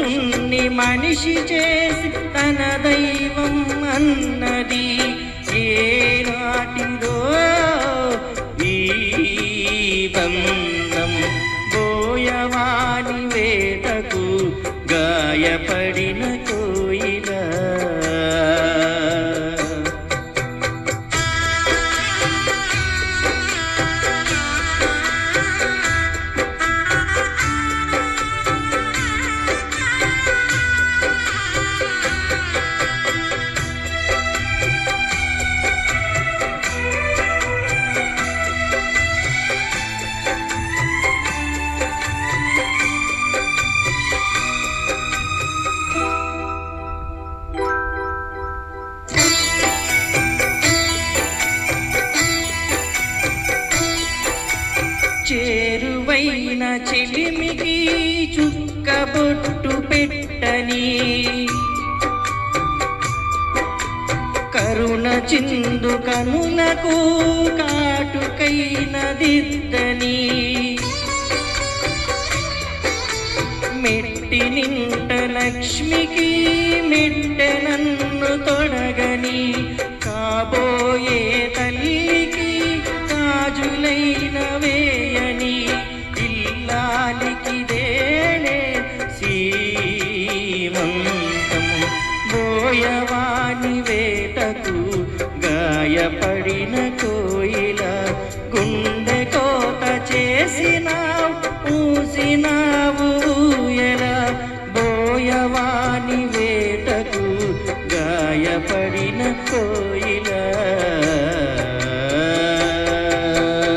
పురుషుణ్ణి మనిషి చేసి తన దైవం అన్నది ఏనాటిదో ఈ బంధం బోయవాని వేటకు గాయపడిన కోయిల చేరువైన చిలిమికి చుక్కబొట్టు పెట్టని కరుణ చిందు కనులకు కాటుకైన దిద్దని మెట్టి నింట లక్ష్మికి మెట్టె నన్ను తొడగని కాబోయే తల్లికి కాజులైన వేయని ఇల్లాలికి దేనే సీమంతం బోయవాని వేటకు గాయపడిన కోయిల గుండె కోత చేసిన ఊసిన